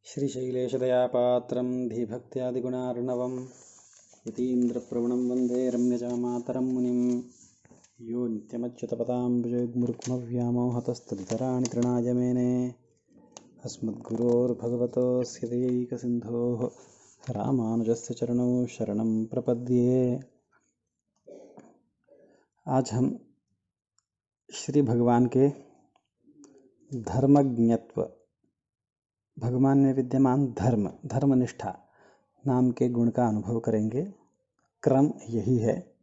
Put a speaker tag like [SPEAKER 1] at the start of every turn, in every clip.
[SPEAKER 1] श्रीशैलेशदयापात्रं धीभक्त्यादिगुणार्णवं यतीन्द्रप्रवणं वन्दे रम्यजामातरं मुनिं यो नित्यमच्युतपदाम्बुजयुग्मरुक्मव्यामोहतस्तदितराणि तृणाय मेने अस्मद्गुरोर्भगवतोऽस्य दैकसिन्धोः रामानुजस्य चरणौ शरणं प्रपद्ये। आज हम श्री भगवान के धर्मज्ञत्व, भगवान में विद्यमान धर्मनिष्ठा नाम के गुण का अनुभव करेंगे। क्रम यही है।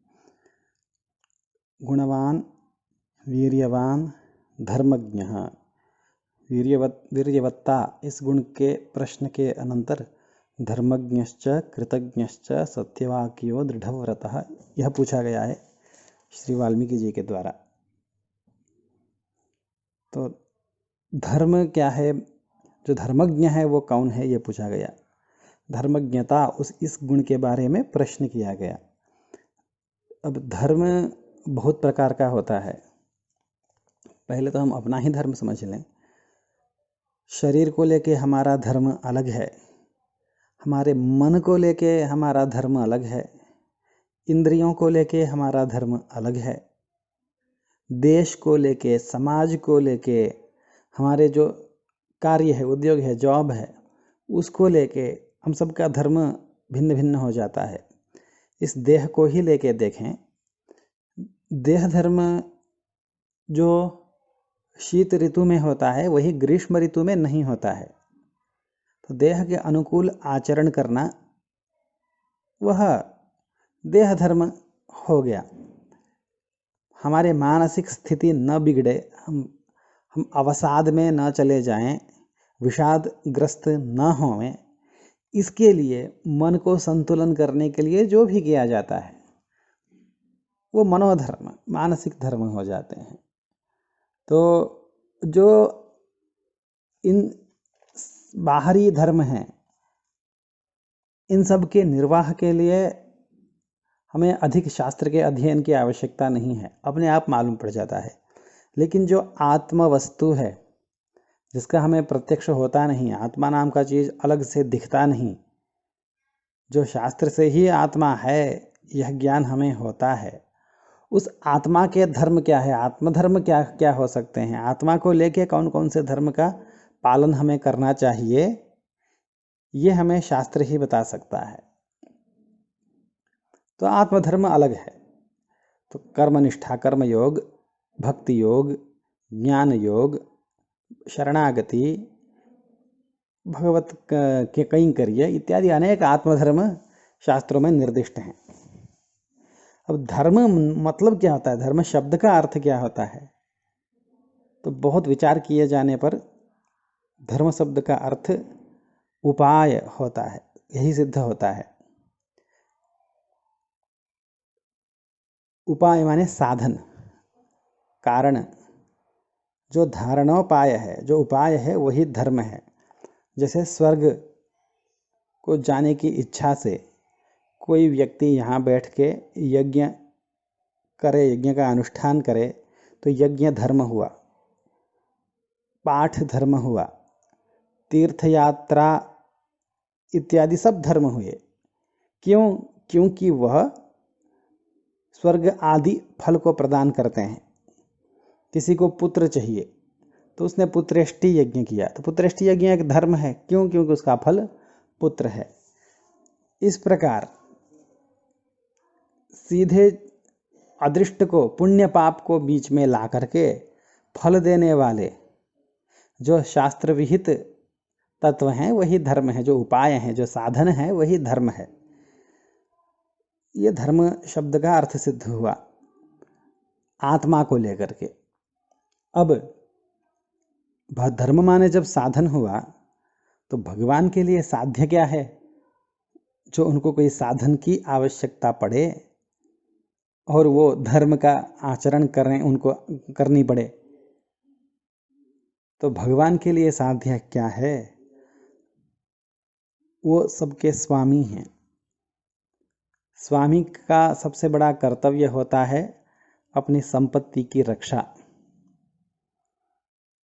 [SPEAKER 1] गुणवान, वीर्यवान, धर्मज्ञ, वीर्यवत्ता, इस गुण के प्रश्न के अनंतर धर्मज्ञश्च कृतज्ञश्च सत्यवाक्यो दृढ़व्रतः, यह पूछा गया है श्री वाल्मीकि जी के द्वारा। तो धर्म क्या है, जो धर्मज्ञ है वो कौन है, ये पूछा गया। धर्मज्ञता, इस गुण के बारे में प्रश्न किया गया। अब धर्म बहुत प्रकार का होता है। पहले तो हम अपना ही धर्म समझ लें। शरीर को लेके हमारा धर्म अलग है, हमारे मन को लेके हमारा धर्म अलग है, इंद्रियों को लेके हमारा धर्म अलग है, देश को लेके, समाज को लेके, हमारे जो कार्य है, उद्योग है, जॉब है, उसको लेके हम सबका धर्म भिन्न भिन्न हो जाता है। इस देह को ही लेके देखें, देह धर्म जो शीत ऋतु में होता है वही ग्रीष्म ऋतु में नहीं होता है। तो देह के अनुकूल आचरण करना वह देह धर्म हो गया। हमारे मानसिक स्थिति न बिगड़े, हम अवसाद में न चले जाएं, विषादग्रस्त न होवें, इसके लिए मन को संतुलन करने के लिए जो भी किया जाता है वो मनोधर्म, मानसिक धर्म हो जाते हैं। तो जो इन बाहरी धर्म हैं, इन सब के निर्वाह के लिए हमें अधिक शास्त्र के अध्ययन की आवश्यकता नहीं है, अपने आप मालूम पड़ जाता है। लेकिन जो आत्म वस्तु है, जिसका हमें प्रत्यक्ष होता नहीं, आत्मा नाम का चीज अलग से दिखता नहीं, जो शास्त्र से ही आत्मा है यह ज्ञान हमें होता है, उस आत्मा के धर्म क्या है, आत्मधर्म क्या क्या हो सकते हैं, आत्मा को लेके कौन कौन से धर्म का पालन हमें करना चाहिए, ये हमें शास्त्र ही बता सकता है। तो आत्मधर्म अलग है। तो कर्मनिष्ठा, कर्मयोग, भक्ति योग, ज्ञान योग, शरणागति, भगवत के कैंकर्य इत्यादि अनेक आत्मधर्म शास्त्रों में निर्दिष्ट हैं। अब धर्म मतलब क्या होता है, धर्म शब्द का अर्थ क्या होता है, तो बहुत विचार किए जाने पर धर्म शब्द का अर्थ उपाय होता है, यही सिद्ध होता है। उपाय माने साधन, कारण। जो धारणोपाय है, जो उपाय है, वही धर्म है। जैसे स्वर्ग को जाने की इच्छा से कोई व्यक्ति यहाँ बैठ के यज्ञ करे, यज्ञ का अनुष्ठान करे, तो यज्ञ धर्म हुआ, पाठ धर्म हुआ, तीर्थयात्रा इत्यादि सब धर्म हुए। क्यों? क्योंकि वह स्वर्ग आदि फल को प्रदान करते हैं। किसी को पुत्र चाहिए तो उसने पुत्रेष्टि यज्ञ किया, तो पुत्रेष्टि यज्ञ एक धर्म है। क्यों? क्योंकि उसका फल पुत्र है। इस प्रकार सीधे अदृष्ट को, पुण्य पाप को बीच में ला करके फल देने वाले जो शास्त्र विहित तत्व हैं वही धर्म है, जो उपाय हैं, जो साधन है वही धर्म है। ये धर्म शब्द का अर्थ सिद्ध हुआ आत्मा को लेकर के। अब धर्म माने जब साधन हुआ, तो भगवान के लिए साध्य क्या है, जो उनको कोई साधन की आवश्यकता पड़े और वो धर्म का आचरण करें, उनको करनी पड़े। तो भगवान के लिए साध्य क्या है, वो सबके स्वामी हैं। स्वामी का सबसे बड़ा कर्तव्य होता है अपनी संपत्ति की रक्षा।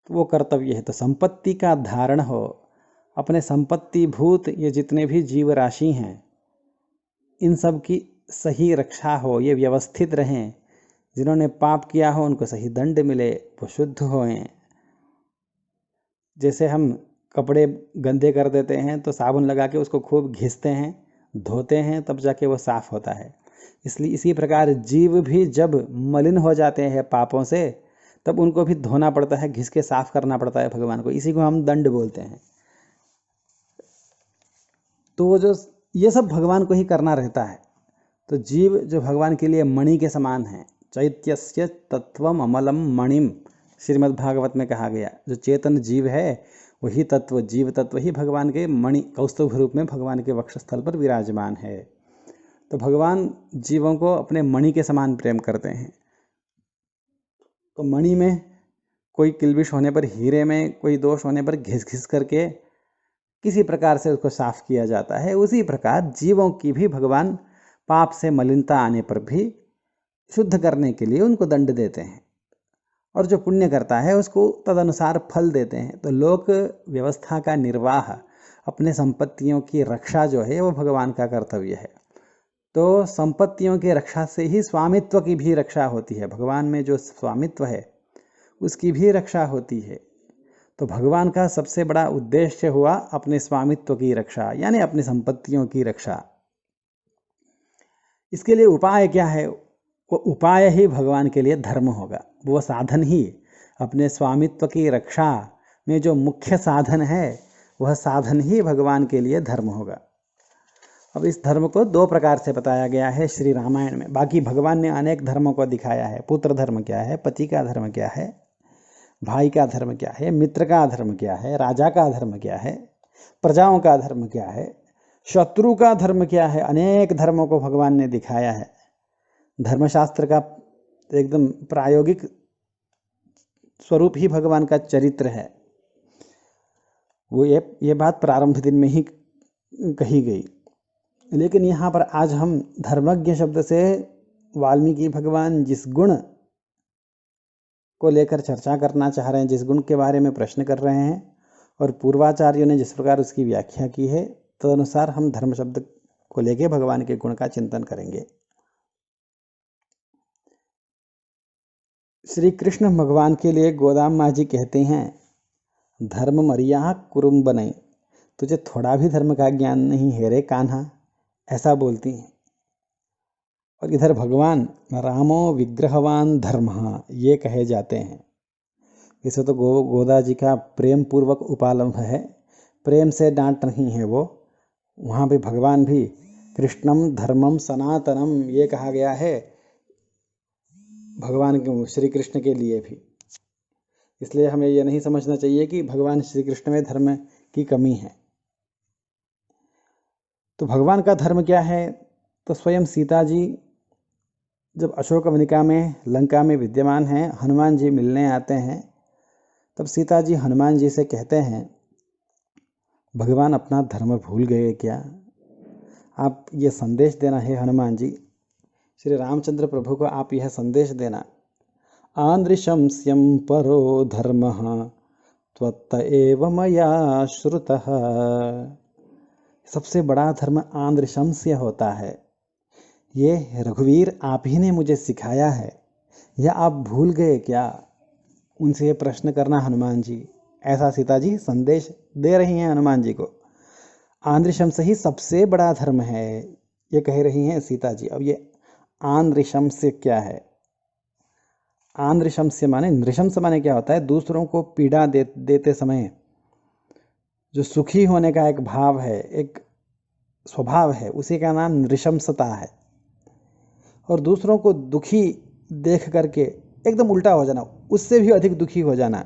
[SPEAKER 1] वो कर्तव्य है। तो संपत्ति का धारण हो अपने संपत्ति भूत ये जितने भी जीव राशि हैं इन सब की सही रक्षा हो, ये व्यवस्थित रहें, जिन्होंने पाप किया हो उनको सही दंड मिले, वो शुद्ध होएं। जैसे हम कपड़े गंदे कर देते हैं तो साबुन लगा के उसको खूब घिसते हैं, धोते हैं, तब जाके वो साफ होता है। इसलिए इसी प्रकार जीव भी जब मलिन हो जाते हैं पापों से तब उनको भी धोना पड़ता है, घिस के साफ करना पड़ता है भगवान को। इसी को हम दंड बोलते हैं। तो वो जो ये सब भगवान को ही करना रहता है। तो जीव जो भगवान के लिए मणि के समान है, चैत्यस्य तत्वम अमलम मणिम, श्रीमद् भागवत में कहा गया। जो चेतन जीव है वही तत्व, जीव तत्व ही भगवान के मणि कौस्तुभ रूप में भगवान के वक्षस्थल पर विराजमान है। तो भगवान जीवों को अपने मणि के समान प्रेम करते हैं। तो मणि में कोई किल्बिश होने पर, हीरे में कोई दोष होने पर घिस घिस करके किसी प्रकार से उसको साफ किया जाता है। उसी प्रकार जीवों की भी भगवान पाप से मलिनता आने पर भी शुद्ध करने के लिए उनको दंड देते हैं, और जो पुण्य करता है उसको तदनुसार फल देते हैं। तो लोक व्यवस्था का निर्वाह, अपने संपत्तियों की रक्षा जो है वो भगवान का कर्तव्य है। तो संपत्तियों की रक्षा से ही स्वामित्व की भी रक्षा होती है। भगवान में जो स्वामित्व है उसकी भी रक्षा होती है। तो भगवान का सबसे बड़ा उद्देश्य हुआ अपने स्वामित्व की रक्षा, यानी अपनी संपत्तियों की रक्षा। इसके लिए उपाय क्या है? वो उपाय ही भगवान के लिए धर्म होगा। वो साधन ही, अपने स्वामित्व की रक्षा में जो मुख्य साधन है वह साधन ही भगवान के लिए धर्म होगा। अब इस धर्म को दो प्रकार से बताया गया है श्री रामायण में। बाकी भगवान ने अनेक धर्मों को दिखाया है। पुत्र धर्म क्या है, पति का धर्म क्या है, भाई का धर्म क्या है, मित्र का धर्म क्या है, राजा का धर्म क्या है, प्रजाओं का धर्म क्या है, शत्रु का धर्म क्या है। अनेक धर्मों को भगवान ने दिखाया है। धर्मशास्त्र का एकदम प्रायोगिक स्वरूप ही भगवान का चरित्र है। वो ये बात प्रारंभ दिन में ही कही गई। लेकिन यहाँ पर आज हम धर्मज्ञ शब्द से वाल्मीकि भगवान जिस गुण को लेकर चर्चा करना चाह रहे हैं, जिस गुण के बारे में प्रश्न कर रहे हैं, और पूर्वाचार्यों ने जिस प्रकार उसकी व्याख्या की है, तदनुसार हम धर्म शब्द को लेकर भगवान के गुण का चिंतन करेंगे। श्री कृष्ण भगवान के लिए गोदाम माँ जी कहते हैं, धर्म मरिया कुरुम बने, तुझे थोड़ा भी धर्म का ज्ञान नहीं है रे कान्हा, ऐसा बोलती हैं। और इधर भगवान रामो विग्रहवान धर्म ये कहे जाते हैं। इसे तो गोदा जी का प्रेम पूर्वक उपालंभ है, प्रेम से डांट रही है वो। वहाँ भी भगवान भी कृष्णम धर्मम सनातनम ये कहा गया है भगवान के, श्री कृष्ण के लिए भी। इसलिए हमें यह नहीं समझना चाहिए कि भगवान श्री कृष्ण में धर्म की कमी है। तो भगवान का धर्म क्या है? तो स्वयं सीता जी जब अशोकवनिका में लंका में विद्यमान हैं, हनुमान जी मिलने आते हैं, तब सीता जी हनुमान जी से कहते हैं, भगवान अपना धर्म भूल गए क्या? आप ये संदेश देना है हनुमान जी, श्री रामचंद्र प्रभु को आप यह संदेश देना, आंद्रिशंस्यम परो धर्मः त्वत्त एव मया श्रुतः। सबसे बड़ा धर्म आंद्रिशंस्य होता है। ये रघुवीर आप ही ने मुझे सिखाया है, या आप भूल गए क्या? उनसे ये प्रश्न करना हनुमान जी। ऐसा सीता जी संदेश दे रही हैं हनुमान जी को। आंद्रिशंस ही सबसे बड़ा धर्म है, ये कह रही हैं सीता जी। अब ये आंद्रिशंस्य क्या है? आंद्रिशंस्य माने, नृशंस माने क्या होता है? दूसरों को पीड़ा देते समय जो सुखी होने का एक भाव है, एक स्वभाव है, उसी का नाम नृशंसता है। और दूसरों को दुखी देख करके एकदम उल्टा हो जाना, उससे भी अधिक दुखी हो जाना,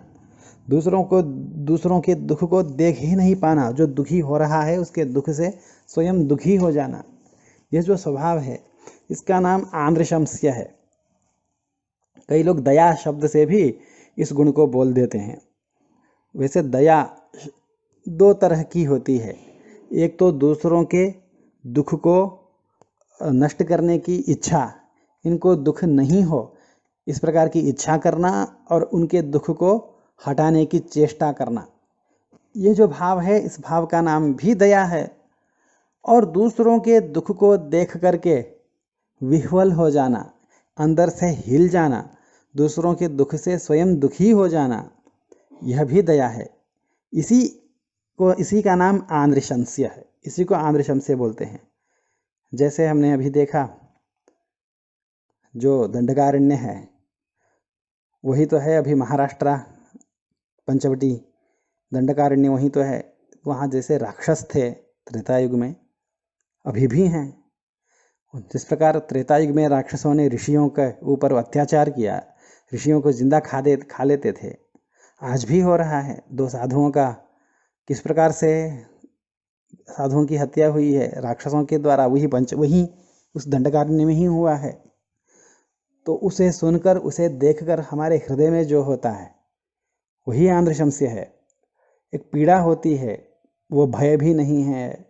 [SPEAKER 1] दूसरों के दुख को देख ही नहीं पाना, जो दुखी हो रहा है उसके दुख से स्वयं दुखी हो जाना, यह जो स्वभाव है इसका नाम आंद्रशंस्य है। कई लोग दया शब्द से भी इस गुण को बोल देते हैं। वैसे दया दो तरह की होती है। एक तो दूसरों के दुख को नष्ट करने की इच्छा, इनको दुख नहीं हो इस प्रकार की इच्छा करना, और उनके दुख को हटाने की चेष्टा करना, ये जो भाव है, इस भाव का नाम भी दया है। और दूसरों के दुख को देख करके विह्वल हो जाना, अंदर से हिल जाना, दूसरों के दुख से स्वयं दुखी हो जाना, यह भी दया है। इसी का नाम आंद्रशंस्य है। इसी को आंद्रशंस्य बोलते हैं। जैसे हमने अभी देखा, जो दंडकारण्य है वही तो है अभी महाराष्ट्र, पंचवटी दंडकारण्य वही तो है। वहाँ जैसे राक्षस थे त्रेता युग में, अभी भी हैं। जिस प्रकार त्रेता युग में राक्षसों ने ऋषियों के ऊपर अत्याचार किया, ऋषियों को जिंदा खा लेते थे, आज भी हो रहा है। दो साधुओं का किस प्रकार से साधुओं की हत्या हुई है राक्षसों के द्वारा, वही उस दंडकारण्य में ही हुआ है। तो उसे सुनकर, उसे देखकर हमारे हृदय में जो होता है वही आंद्रशंस्य है। एक पीड़ा होती है, वो भय भी नहीं है,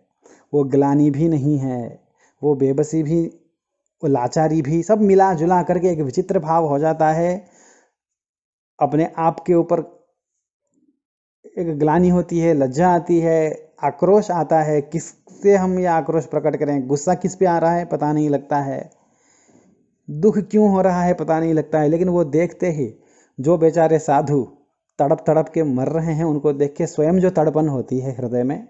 [SPEAKER 1] वो ग्लानि भी नहीं है, वो बेबसी भी, वो लाचारी भी, सब मिला जुला करके एक विचित्र भाव हो जाता है। अपने आप के ऊपर एक ग्लानि होती है, लज्जा आती है, आक्रोश आता है। किससे हम ये आक्रोश प्रकट करें? गुस्सा किस पे आ रहा है पता नहीं लगता है, दुख क्यों हो रहा है पता नहीं लगता है। लेकिन वो देखते ही जो बेचारे साधु तड़प तड़प के मर रहे हैं, उनको देख के स्वयं जो तड़पन होती है हृदय में,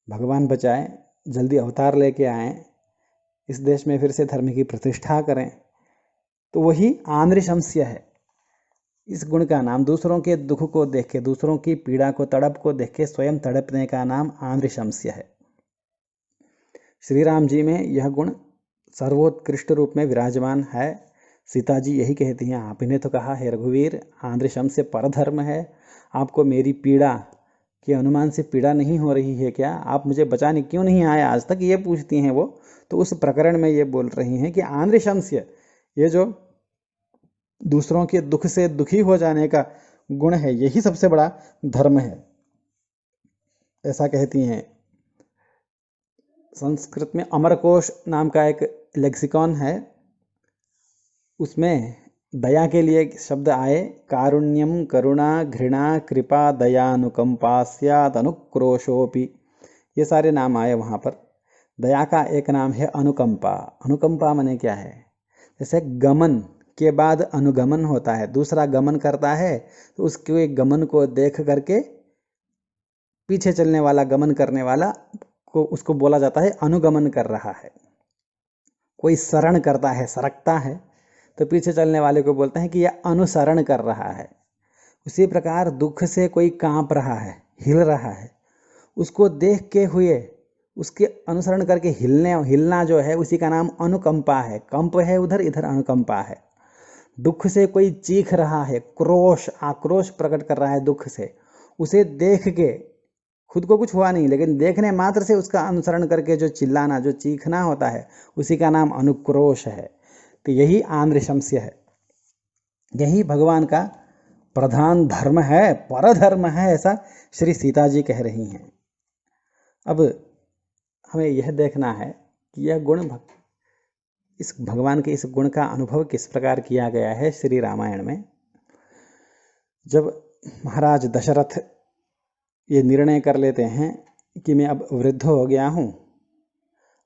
[SPEAKER 1] भगवान बचाए, जल्दी अवतार लेके आए, इस देश में फिर से धर्म की प्रतिष्ठा करें, तो वही आंद्रशंस्य है। इस गुण का नाम, दूसरों के दुख को देख के, दूसरों की पीड़ा को, तड़प को देख के स्वयं तड़पने का नाम आंद्रशंस्य है। श्री राम जी में यह गुण सर्वोत्कृष्ट रूप में विराजमान है। सीता जी यही कहती हैं, आपने तो कहा है रघुवीर, आंद्रशंस्य परधर्म है। आपको मेरी पीड़ा के अनुमान से पीड़ा नहीं हो रही है क्या? आप मुझे बचाने क्यों नहीं आए आज तक? ये पूछती हैं वो। तो उस प्रकरण में ये बोल रही हैं कि आंद्रशंस्य, ये जो दूसरों के दुख से दुखी हो जाने का गुण है, यही सबसे बड़ा धर्म है, ऐसा कहती हैं। संस्कृत में अमरकोश नाम का एक लेक्सिकॉन है, उसमें दया के लिए शब्द आए, कारुण्यम, करुणा, घृणा, कृपा, दयानुकंपा स्यात् अनुक्रोशोपि, ये सारे नाम आए वहाँ पर। दया का एक नाम है अनुकंपा। अनुकंपा माने क्या है? जैसे गमन के बाद अनुगमन होता है, दूसरा गमन करता है तो उसके गमन को देख करके पीछे चलने वाला, गमन करने वाला को, उसको बोला जाता है अनुगमन कर रहा है। कोई शरण करता है, सरकता है, तो पीछे चलने वाले को बोलते हैं कि यह अनुसरण कर रहा है। उसी प्रकार दुख से कोई कांप रहा है, हिल रहा है, उसको देख के हुए उसके अनुसरण करके हिलना जो है, उसी का नाम अनुकंपा है। कंप है उधर, इधर अनुकंपा है। दुख से कोई चीख रहा है, क्रोश, आक्रोश प्रकट कर रहा है दुख से, उसे देख के, खुद को कुछ हुआ नहीं लेकिन देखने मात्र से उसका अनुसरण करके जो चिल्लाना, जो चीखना होता है, उसी का नाम अनुक्रोश है। तो यही आंद्रशंस्य है, यही भगवान का प्रधान धर्म है, परधर्म है, ऐसा श्री सीता जी कह रही हैं। अब हमें यह देखना है कि यह गुण, इस भगवान के इस गुण का अनुभव किस प्रकार किया गया है श्री रामायण में। जब महाराज दशरथ ये निर्णय कर लेते हैं कि मैं अब वृद्ध हो गया हूँ,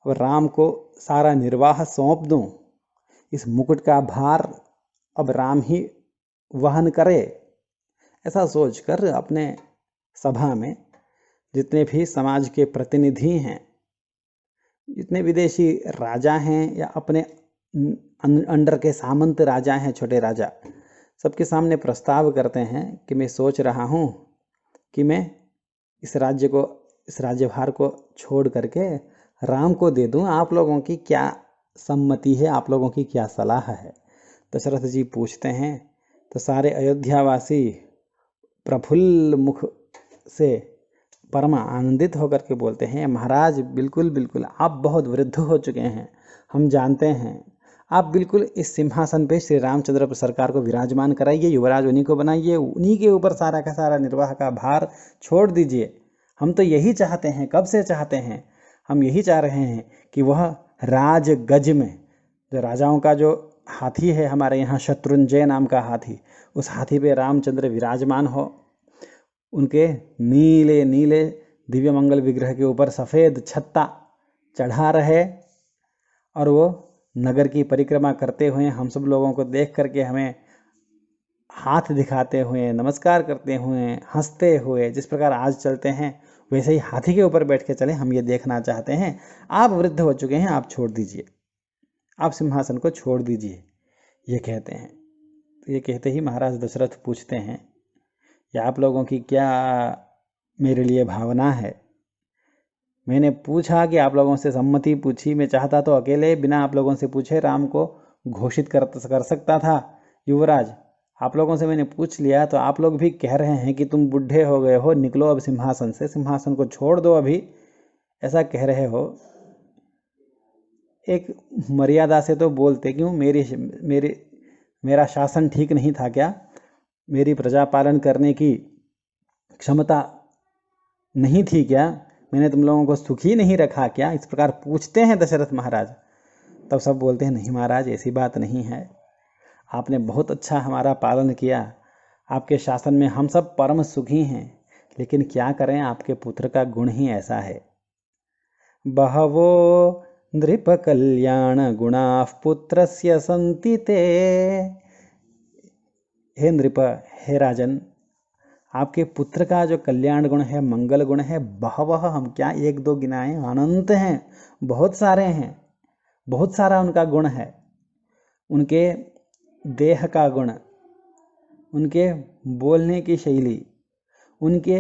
[SPEAKER 1] अब राम को सारा निर्वाह सौंप दूँ, इस मुकुट का भार अब राम ही वहन करे, ऐसा सोचकर अपने सभा में जितने भी समाज के प्रतिनिधि हैं, जितने विदेशी राजा हैं या अपने अंडर के सामंत राजा हैं, छोटे राजा, सबके सामने प्रस्ताव करते हैं कि मैं सोच रहा हूँ कि मैं इस राज्यभार को छोड़ करके राम को दे दूँ। आप लोगों की क्या सम्मति है, आप लोगों की क्या सलाह है? दशरथ जी पूछते हैं तो सारे अयोध्यावासी प्रफुल्ल मुख से परम आनंदित होकर के बोलते हैं, महाराज बिल्कुल बिल्कुल, आप बहुत वृद्ध हो चुके हैं, हम जानते हैं, आप बिल्कुल इस सिंहासन पे श्री रामचंद्र सरकार को विराजमान कराइए, युवराज उन्हीं को बनाइए, उन्हीं के ऊपर सारा का सारा निर्वाह का भार छोड़ दीजिए। हम तो यही चाहते हैं, कब से चाहते हैं, हम यही चाह रहे हैं कि वह राज गज में, जो राजाओं का जो हाथी है हमारे यहाँ, शत्रुंजय नाम का हाथी, उस हाथी पे रामचंद्र विराजमान हो, उनके नीले नीले दिव्य मंगल विग्रह के ऊपर सफ़ेद छत्ता चढ़ा रहे और वो नगर की परिक्रमा करते हुए हम सब लोगों को देख करके हमें हाथ दिखाते हुए, नमस्कार करते हुए, हंसते हुए, जिस प्रकार आज चलते हैं वैसे ही हाथी के ऊपर बैठ के चले, हम ये देखना चाहते हैं। आप वृद्ध हो चुके हैं, आप छोड़ दीजिए, आप सिंहासन को छोड़ दीजिए, ये कहते हैं। तो ये कहते ही महाराज दशरथ पूछते हैं, ये आप लोगों की क्या मेरे लिए भावना है? मैंने पूछा कि आप लोगों से सम्मति पूछी, मैं चाहता तो अकेले बिना आप लोगों से पूछे राम को घोषित कर सकता था युवराज। आप लोगों से मैंने पूछ लिया तो आप लोग भी कह रहे हैं कि तुम बूढ़े हो गए हो, निकलो अब सिंहासन से, सिंहासन को छोड़ दो अभी, ऐसा कह रहे हो। एक मर्यादा से तो बोलते क्यों? मेरा शासन ठीक नहीं था क्या? मेरी प्रजा पालन करने की क्षमता नहीं थी क्या? मैंने तुम लोगों को सुखी नहीं रखा क्या? इस प्रकार पूछते हैं दशरथ महाराज। तब सब बोलते हैं, नहीं महाराज, ऐसी बात नहीं है, आपने बहुत अच्छा हमारा पालन किया, आपके शासन में हम सब परम सुखी हैं, लेकिन क्या करें, आपके पुत्र का गुण ही ऐसा है। बहवो नृप कल्याण गुणाः पुत्रस्य सन्ति ते। हे नृप, हे राजन, आपके पुत्र का जो कल्याण गुण है, मंगल गुण है, बहवह, हम क्या एक दो गिनाएं, अनंत हैं, बहुत सारे हैं, बहुत सारा उनका गुण है। उनके देह का गुण, उनके बोलने की शैली, उनके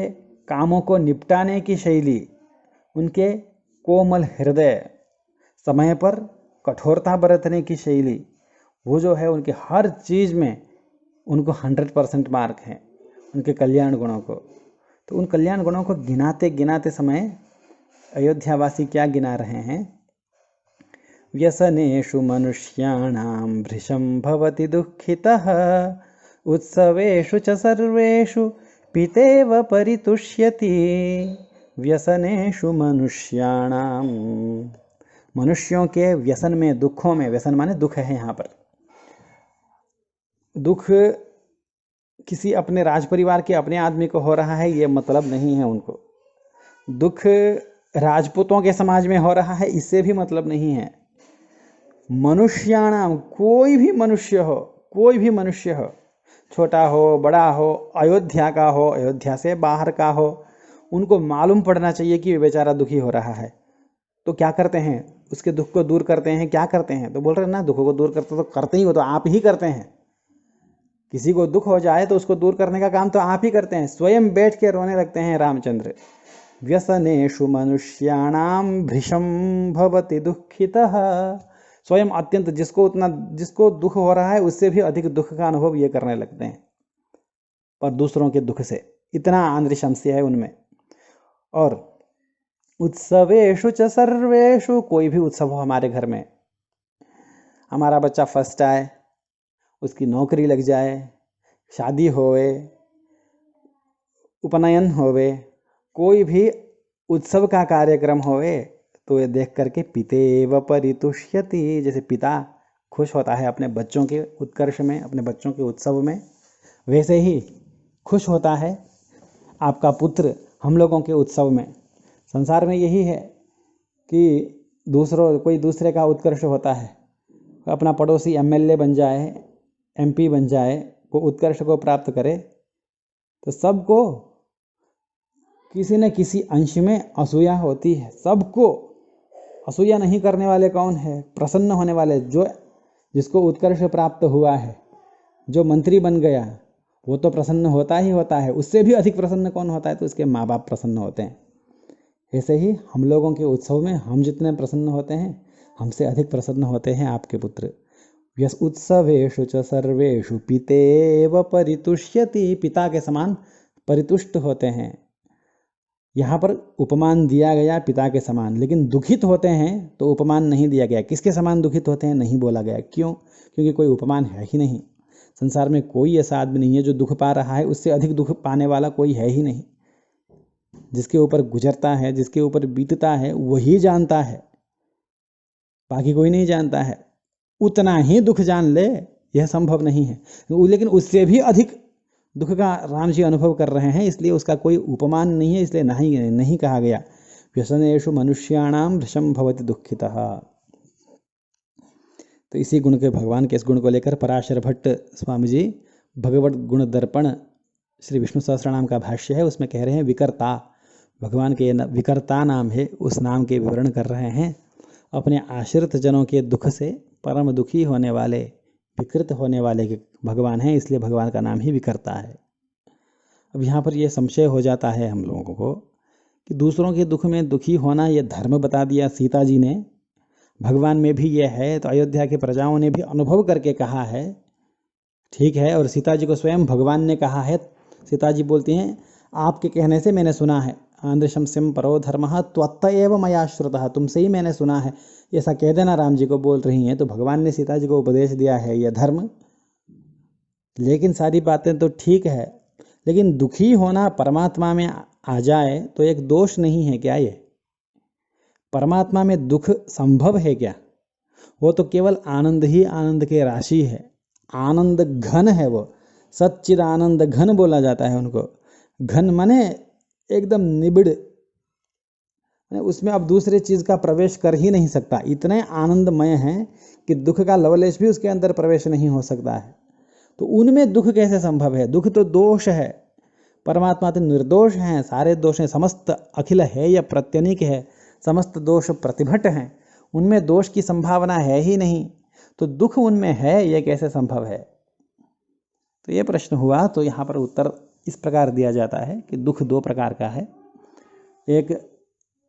[SPEAKER 1] कामों को निपटाने की शैली, उनके कोमल हृदय, समय पर कठोरता बरतने की शैली, वो जो है उनके हर चीज़ में उनको 100% मार्क है उनके कल्याण गुणों को। तो उन कल्याण गुणों को गिनाते गिनाते समय अयोध्यावासी क्या गिना रहे हैं? व्यसनेषु मनुष्याणां भृशं भवति दुःखितः, उत्सवेषु च सर्वेषु पितेव परितुष्यति। व्यसनेषु मनुष्याणां, मनुष्यों के व्यसन में, दुखों में, व्यसन माने दुख है यहाँ पर, दुख किसी अपने राज परिवार के अपने आदमी को हो रहा है ये मतलब नहीं है उनको, दुख राजपूतों के समाज में हो रहा है इससे भी मतलब नहीं है। मनुष्याणाम, कोई भी मनुष्य हो, कोई भी मनुष्य हो, छोटा हो बड़ा हो, अयोध्या का हो, अयोध्या से बाहर का हो, उनको मालूम पड़ना चाहिए कि बेचारा दुखी हो रहा है। तो क्या करते हैं? उसके दुख को दूर करते हैं। क्या करते हैं? तो बोल रहे हैं ना, दुखों को दूर करते तो करते ही हो, तो आप ही करते हैं। किसी को दुख हो जाए तो उसको दूर करने का काम तो आप ही करते हैं, स्वयं बैठ के रोने लगते हैं रामचंद्र। व्यसनेषु मनुष्याणाम भृशं भवति दुःखितः, स्वयं अत्यंत, जिसको दुख हो रहा है उससे भी अधिक दुख का अनुभव ये करने लगते हैं, पर दूसरों के दुख से, इतना आंद्रशंस्य है उनमें। और उत्सवेषु च सर्वेषु, कोई भी उत्सव हो हमारे घर में, हमारा बच्चा फर्स्ट आए, उसकी नौकरी लग जाए, शादी होवे, उपनयन होवे, कोई भी उत्सव का कार्यक्रम होवे, तो ये देख करके पितेव परितुष्यति, जैसे पिता खुश होता है अपने बच्चों के उत्कर्ष में, अपने बच्चों के उत्सव में, वैसे ही खुश होता है आपका पुत्र हम लोगों के उत्सव में। संसार में यही है कि कोई दूसरे का उत्कर्ष होता है, अपना पड़ोसी एमएलए बन जाए, एमपी बन जाए, वो उत्कर्ष को प्राप्त करे, तो सबको किसी न किसी अंश में असूया होती है। सबको असूया नहीं करने वाले कौन है? प्रसन्न होने वाले, जिसको उत्कर्ष प्राप्त हुआ है, जो मंत्री बन गया, वो तो प्रसन्न होता ही होता है। उससे भी अधिक प्रसन्न कौन होता है? तो उसके माँ बाप प्रसन्न होते हैं। ऐसे ही हम लोगों के उत्सव में हम जितने प्रसन्न होते हैं, हमसे अधिक प्रसन्न होते हैं आपके पुत्र। यस उत्सवेषु च सर्वेषु पितेव परितुष्यति, पिता के समान परितुष्ट होते हैं। यहाँ पर उपमान दिया गया पिता के समान, लेकिन दुखित होते हैं तो उपमान नहीं दिया गया। किसके समान दुखित होते हैं नहीं बोला गया। क्यों? क्योंकि कोई उपमान है ही नहीं। संसार में कोई ऐसा आदमी नहीं है जो दुख पा रहा है उससे अधिक दुख पाने वाला कोई है ही नहीं। जिसके ऊपर गुजरता है, जिसके ऊपर बीतता है, वही जानता है, बाकी कोई नहीं जानता है। उतना ही दुख जान ले यह संभव नहीं है, लेकिन उससे भी अधिक दुख का राम जी अनुभव कर रहे हैं, इसलिए उसका कोई उपमान नहीं है, इसलिए नहीं कहा गया व्यसनेषु मनुष्याणाम भृशम भवति दुःखितः। तो इसी गुण के, भगवान के इस गुण को लेकर पराशर भट्ट स्वामी जी भगवत गुण दर्पण श्री विष्णु सहस्त्रनाम का भाष्य है, उसमें कह रहे हैं विकर्ता, भगवान के विकर्ता नाम है, उस नाम के विवरण कर रहे हैं। अपने आश्रित जनों के दुख से परम दुखी होने वाले, विकृत होने वाले भगवान हैं, इसलिए भगवान का नाम ही विकर्ता है। अब यहाँ पर यह संशय हो जाता है हम लोगों को कि दूसरों के दुख में दुखी होना यह धर्म बता दिया सीता जी ने, भगवान में भी यह है, तो अयोध्या के प्रजाओं ने भी अनुभव करके कहा है, ठीक है, और सीता जी को स्वयं भगवान ने कहा है। सीता जी बोलती हैं आपके कहने से मैंने सुना है, आंध्रशंस्यम परो धर्म त्वत्त एव मया श्रुतः, तुमसे ही मैंने सुना है, ऐसा कह देना राम जी को बोल रही हैं। तो भगवान ने सीता जी को उपदेश दिया है यह धर्म। लेकिन सारी बातें तो ठीक है, लेकिन दुखी होना परमात्मा में आ जाए तो एक दोष नहीं है क्या? ये परमात्मा में दुख संभव है क्या? वो तो केवल आनंद ही आनंद के राशि है, आनंद घन है, वो सच्चिद आनंद घन बोला जाता है उनको। घन माने एकदम निबिड़, उसमें अब दूसरे चीज का प्रवेश कर ही नहीं सकता, इतने आनंदमय है कि दुख का लवलेश भी उसके अंदर प्रवेश नहीं हो सकता है। तो उनमें दुख कैसे संभव है? दुख तो दोष है, परमात्मा तो निर्दोष हैं, सारे दोष हैं, समस्त अखिल है या प्रत्यनिक है, समस्त दोष प्रतिभट हैं, उनमें दोष की संभावना है ही नहीं, तो दुख उनमें है, यह कैसे संभव है? तो ये प्रश्न हुआ। तो यहाँ पर उत्तर इस प्रकार दिया जाता है कि दुख दो प्रकार का है। एक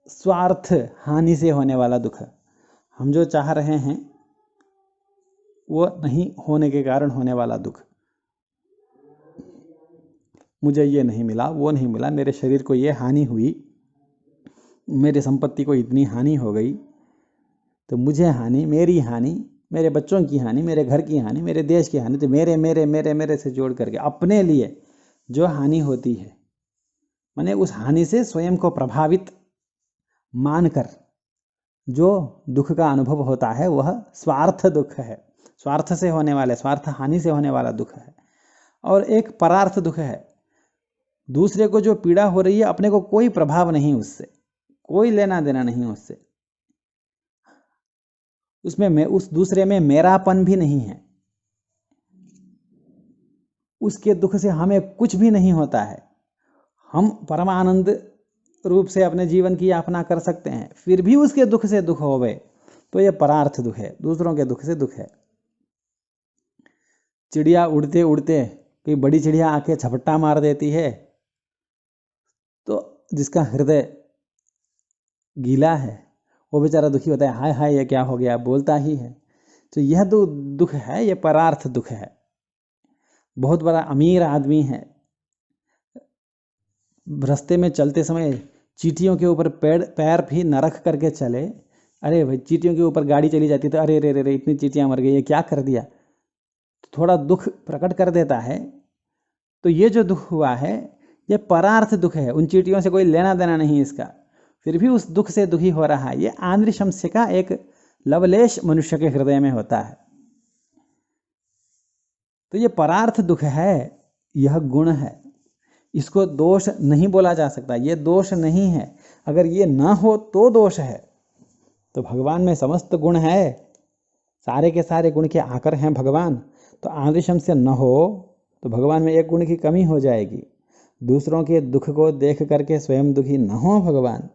[SPEAKER 1] स्वार्थ हानि से होने वाला दुख, हम जो चाह रहे हैं वो नहीं होने के कारण होने वाला दुख, मुझे ये नहीं मिला, वो नहीं मिला, मेरे शरीर को ये हानि हुई, मेरी संपत्ति को इतनी हानि हो गई, तो मुझे हानि, मेरी हानि, मेरे बच्चों की हानि, मेरे घर की हानि, मेरे देश की हानि, तो मेरे मेरे मेरे मेरे से जोड़ करके अपने लिए जो हानि होती है, माने उस हानि से स्वयं को प्रभावित मानकर जो दुख का अनुभव होता है वह स्वार्थ दुख है, स्वार्थ से होने वाले, स्वार्थ हानि से होने वाला दुख है। और एक परार्थ दुख है, दूसरे को जो पीड़ा हो रही है अपने को कोई प्रभाव नहीं, उससे कोई लेना देना नहीं उससे, उसमें उस दूसरे में मेरापन भी नहीं है, उसके दुख से हमें कुछ भी नहीं होता है, हम परमानंद रूप से अपने जीवन की यापना कर सकते हैं, फिर भी उसके दुख से दुख होवे, तो यह परार्थ दुख है, दूसरों के दुख से दुख है। चिड़िया उड़ते उड़ते कोई बड़ी चिड़िया आके झपट्टा मार देती है, तो जिसका हृदय गीला है वो बेचारा दुखी होता है, हाय हाय ये क्या हो गया, बोलता ही है। तो यह जो दुख है ये परार्थ दुख है। बहुत बड़ा अमीर आदमी है, रास्ते में चलते समय चींटियों के ऊपर पैर भी न रख करके चले, अरे भाई चींटियों के ऊपर गाड़ी चली जाती तो अरे रे रे रे इतनी चींटियां मर गई, ये क्या कर दिया, तो थोड़ा दुख प्रकट कर देता है। तो ये जो दुख हुआ है ये परार्थ दुख है, उन चींटियों से कोई लेना देना नहीं इसका, फिर भी उस दुख से दुखी हो रहा है। ये आंद्रशंस्य का एक लवलेश मनुष्य के हृदय में होता है, तो ये परार्थ दुख है, यह गुण है, इसको दोष नहीं बोला जा सकता, ये दोष नहीं है। अगर ये ना हो तो दोष है। तो भगवान में समस्त गुण है, सारे के सारे गुण के आकर हैं भगवान, तो आंद्रशंस्य न हो तो भगवान में एक गुण की कमी हो जाएगी। दूसरों के दुख को देख करके स्वयं दुखी न हो भगवान,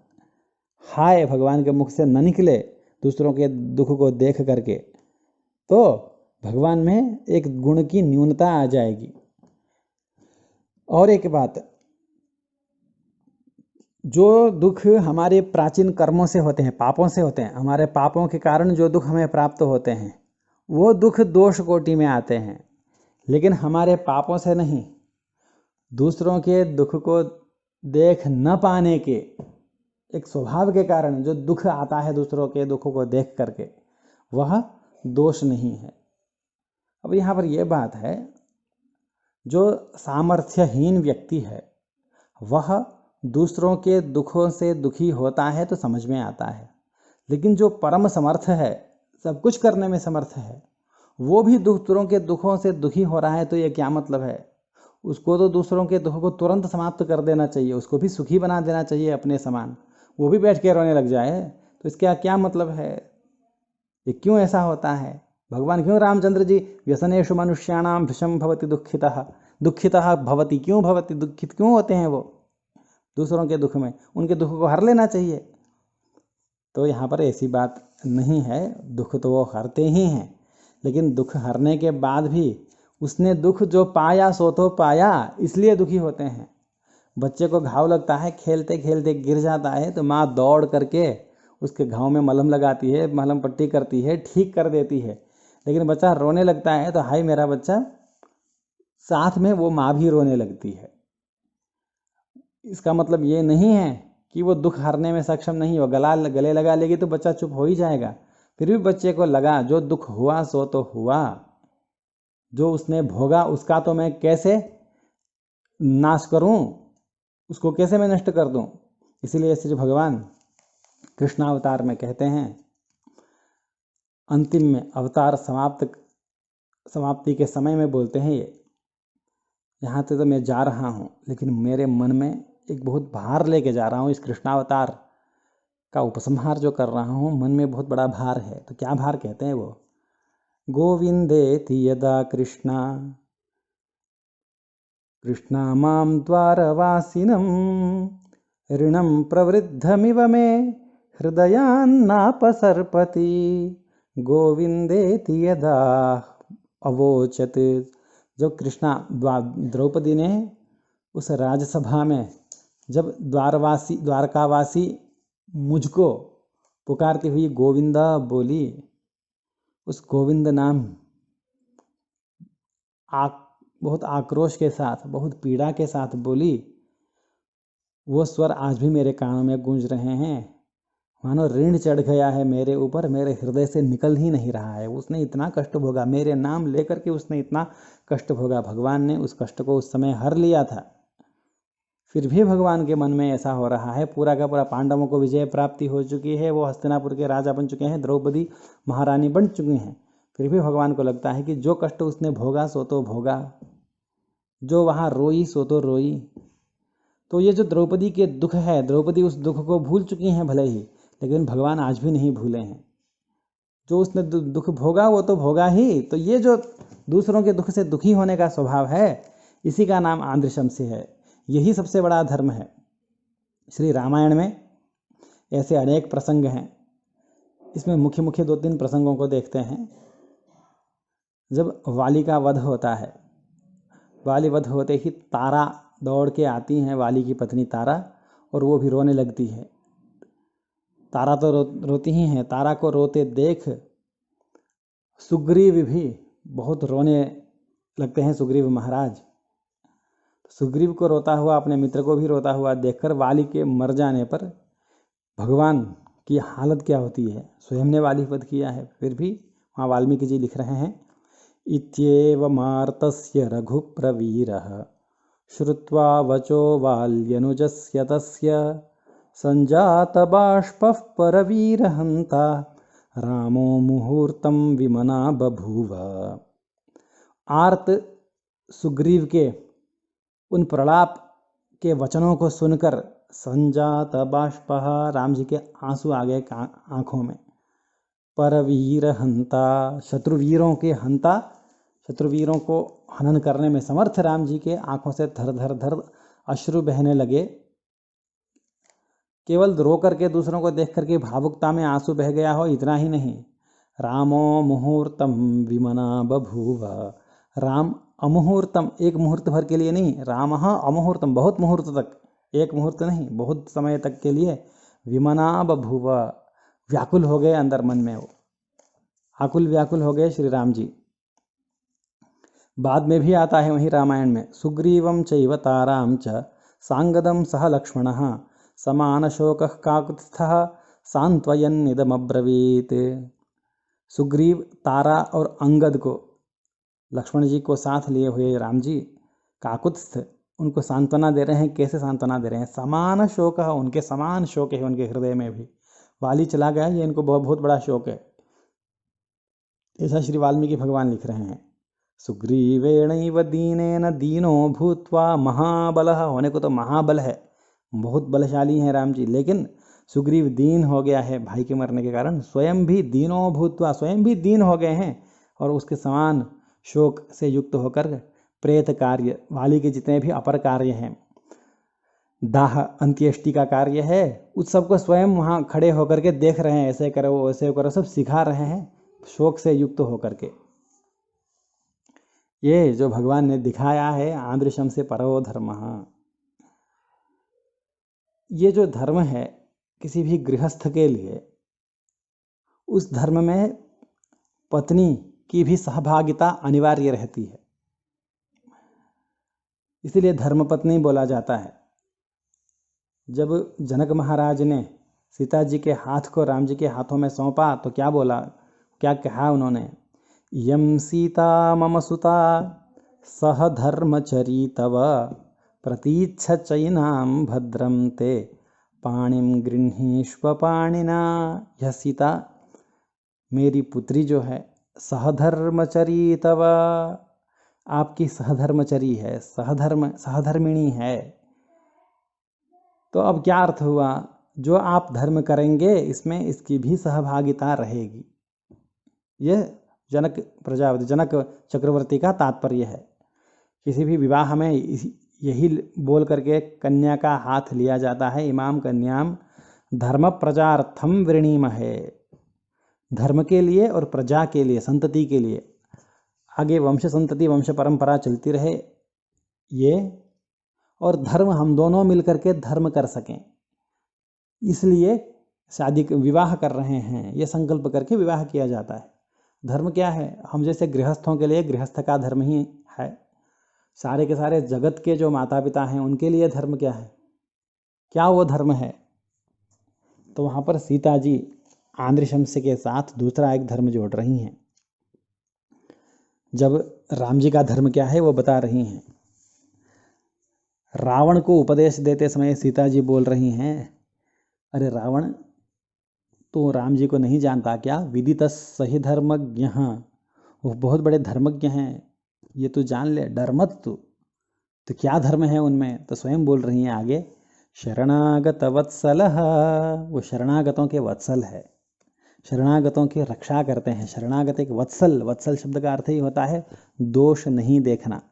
[SPEAKER 1] हाय भगवान के मुख से न निकले दूसरों के दुख को देख करके, तो भगवान में एक गुण की न्यूनता आ जाएगी। और एक बात, जो दुख हमारे प्राचीन कर्मों से होते हैं, पापों से होते हैं, हमारे पापों के कारण जो दुख हमें प्राप्त होते हैं वो दुख दोष कोटि में आते हैं, लेकिन हमारे पापों से नहीं, दूसरों के दुख को देख न पाने के एक स्वभाव के कारण जो दुख आता है दूसरों के दुखों को देख करके, वह दोष नहीं है। अब यहाँ पर यह बात है, जो सामर्थ्यहीन व्यक्ति है वह दूसरों के दुखों से दुखी होता है तो समझ में आता है, लेकिन जो परम समर्थ है, सब कुछ करने में समर्थ है, वो भी दूसरों के दुखों से दुखी हो रहा है, तो ये क्या मतलब है? उसको तो दूसरों के दुख को तुरंत समाप्त कर देना चाहिए, उसको भी सुखी बना देना चाहिए अपने समान। वो भी बैठ के रोने लग जाए तो इसका क्या मतलब है? ये क्यों ऐसा होता है? भगवान क्यों रामचंद्र जी व्यसनेषु मनुष्याणाम भृशम भवति दुखितः दुखितः भवति, क्यों भवति, दुखित क्यों होते हैं वो दूसरों के दुख में? उनके दुख को हर लेना चाहिए। तो यहाँ पर ऐसी बात नहीं है, दुख तो वो हरते ही हैं, लेकिन दुख हरने के बाद भी उसने दुख जो पाया सो तो पाया, इसलिए दुखी होते हैं। बच्चे को घाव लगता है, खेलते खेलते गिर जाता है तो माँ दौड़ करके उसके घाव में मलहम लगाती है, मलहम पट्टी करती है, ठीक कर देती है। लेकिन बच्चा रोने लगता है तो हाय मेरा बच्चा, साथ में वो माँ भी रोने लगती है। इसका मतलब ये नहीं है कि वो दुख हरने में सक्षम नहीं हो। गले लगा लेगी तो बच्चा चुप हो ही जाएगा। फिर भी बच्चे को लगा जो दुख हुआ सो तो हुआ, जो उसने भोगा उसका तो मैं कैसे नाश करूं, उसको कैसे मैं नष्ट कर दूं। इसीलिए श्री भगवान कृष्णावतार में कहते हैं, अंतिम में अवतार समाप्ति के समय में बोलते हैं, ये यहाँ से तो मैं जा रहा हूँ, लेकिन मेरे मन में एक बहुत भार लेके जा रहा हूँ। इस कृष्णावतार का उपसंहार जो कर रहा हूँ, मन में बहुत बड़ा भार है। तो क्या भार कहते हैं वो? गोविंदेति यदा कृष्णा मां द्वारवासिनं ऋणं प्रवृद्धमिव मे हृदयान्नापसर्पति। गोविंदेति यदा अवोचत, जब कृष्णा द्रौपदी ने उस राजसभा में जब द्वारकावासी मुझको पुकारती हुई गोविंदा बोली, उस गोविंद नाम बहुत आक्रोश के साथ, बहुत पीड़ा के साथ बोली, वो स्वर आज भी मेरे कानों में गूंज रहे हैं। मानो ऋण चढ़ गया है मेरे ऊपर, मेरे हृदय से निकल ही नहीं रहा है। उसने इतना कष्ट भोगा, मेरे नाम लेकर के उसने इतना कष्ट भोगा। भगवान ने उस कष्ट को उस समय हर लिया था, फिर भी भगवान के मन में ऐसा हो रहा है। पूरा का पूरा पांडवों को विजय प्राप्ति हो चुकी है, वो हस्तिनापुर के राजा बन चुके हैं, द्रौपदी महारानी बन चुकी हैं। फिर भी भगवान को लगता है कि जो कष्ट उसने भोगा सो तो भोगा, जो वहाँ रोई सो तो रोई। तो ये जो द्रौपदी के दुख है, द्रौपदी उस दुख को भूल चुकी हैं भले ही, लेकिन भगवान आज भी नहीं भूले हैं। जो उसने दुख भोगा वो तो भोगा ही। तो ये जो दूसरों के दुख से दुखी होने का स्वभाव है, इसी का नाम आंध्रशंसी है। यही सबसे बड़ा धर्म है। श्री रामायण में ऐसे अनेक प्रसंग हैं। इसमें मुख्य मुख्य 2-3 प्रसंगों को देखते हैं। जब वाली का वध होता है, वाली वध होते ही तारा दौड़ के आती हैं, वाली की पत्नी तारा, और वो भी रोने लगती है। तारा तो रोती ही हैं। तारा को रोते देख सुग्रीव भी बहुत रोने लगते हैं। सुग्रीव महाराज, सुग्रीव को रोता हुआ, अपने मित्र को भी रोता हुआ देखकर वाली के मर जाने पर भगवान की हालत क्या होती है। स्वयं ने वाली वध किया है, फिर भी वहाँ वाल्मीकि जी लिख रहे हैं, इत्येवमार्तस्य रघुप्रवीरः श्रुत्वा वचो वाल्यनुजस्य तस्य सञ्जातबाष्पः परवीरहन्ता रामो मुहूर्तं विमना बभूव। आर्त सुग्रीव के उन प्रलाप के वचनों को सुनकर संजात बाष्पः, राम जी के आंसू आ गए आंखों में। परवीर हंता, शत्रुवीरों के हंता, शत्रुवीरों को हनन करने में समर्थ राम जी के आंखों से धर धर धर अश्रु बहने लगे। केवल रो करके, दूसरों को देख करके भावुकता में आंसू बह गया हो, इतना ही नहीं, रामो मुहूर्तम विमना बभूव। राम अमुहूर्तम, एक मुहूर्त भर के लिए नहीं, राम अमुहूर्तम, बहुत मुहूर्त तक, एक मुहूर्त नहीं, बहुत समय तक के लिए, विमना बभूव, व्याकुल हो गए अंदर मन में, वो आकुल व्याकुल हो गए श्री राम जी। बाद में भी आता है वहीं रामायण में, सुग्रीवं चैव तारां च सांगदं सह लक्ष्मणः समान शोकः काकुत्स्थः सांत्वयन्निदमब्रवीत्। सुग्रीव, तारा और अंगद को, लक्ष्मण जी को साथ लिए हुए राम जी काकुत्स्थ, उनको सांत्वना दे रहे हैं। कैसे सांत्वना दे रहे हैं? समान शोक है, उनके समान शोक है उनके हृदय में भी। वाली चला गया, ये इनको बहुत बड़ा शोक है, ऐसा श्री वाल्मीकि भगवान लिख रहे हैं। सुग्रीवेणैव दीनेन दीनो भूत्वा महाबलः, होने को तो महाबल है, बहुत बलशाली हैं राम जी, लेकिन सुग्रीव दीन हो गया है भाई के मरने के कारण, स्वयं भी दीनो भूत्वा, स्वयं भी दीन हो गए हैं, और उसके समान शोक से युक्त होकर प्रेत कार्य, वाली के जितने भी अपर कार्य हैं, दाह अंत्येष्टि का कार्य है, उस सबको स्वयं वहाँ खड़े होकर के देख रहे हैं, ऐसे करो वैसे करो, सब सिखा रहे हैं शोक से युक्त होकर के। ये जो भगवान ने दिखाया है आदृशम से परो धर्म, ये जो धर्म है किसी भी गृहस्थ के लिए, उस धर्म में पत्नी की भी सहभागिता अनिवार्य रहती है, इसीलिए धर्मपत्नी बोला जाता है। जब जनक महाराज ने सीता जी के हाथ को राम जी के हाथों में सौंपा तो क्या बोला, क्या कहा उन्होंने, यम सीता मम सुता सह धर्मचरी तव प्रतीच्छ चैनाम भद्रम ते पाणिम गृह्णीष्व पाणिना। यह सीता मेरी पुत्री जो है सहधर्मचरी तव, आपकी सहधर्मचरी है, सहधर्मिणी है। तो अब क्या अर्थ हुआ, जो आप धर्म करेंगे इसमें इसकी भी सहभागिता रहेगी। यह जनक प्रजापति, जनक चक्रवर्ती का तात्पर्य है। किसी भी विवाह में यही बोल करके कन्या का हाथ लिया जाता है, इमाम कन्याम धर्म प्रजार्थम वृणीमहे, धर्म के लिए और प्रजा के लिए, संतति के लिए, आगे वंश संतति वंश परंपरा चलती रहे ये, और धर्म हम दोनों मिलकर के धर्म कर सकें, इसलिए शादी विवाह कर रहे हैं, ये संकल्प करके विवाह किया जाता है। धर्म क्या है, हम जैसे गृहस्थों के लिए गृहस्थ का धर्म ही है, सारे के सारे जगत के जो माता पिता हैं उनके लिए धर्म क्या है, क्या वो धर्म है। तो वहाँ पर सीता जी आंध्रशंस के साथ दूसरा एक धर्म जोड़ रही हैं। जब राम जी का धर्म क्या है वो बता रही हैं, रावण को उपदेश देते समय सीता जी बोल रही हैं, अरे रावण तो राम जी को नहीं जानता क्या, विदित सही धर्मज्ञ, वो बहुत बड़े धर्मज्ञ हैं, ये तू जान ले, डर मत तू। तो क्या धर्म है उनमें, तो स्वयं बोल रही हैं आगे, शरणागत वत्सल, वो शरणागतों के वत्सल है, शरणागतों की रक्षा करते हैं। शरणागत एक वत्सल, वत्सल शब्द का अर्थ ही होता है दोष नहीं देखना,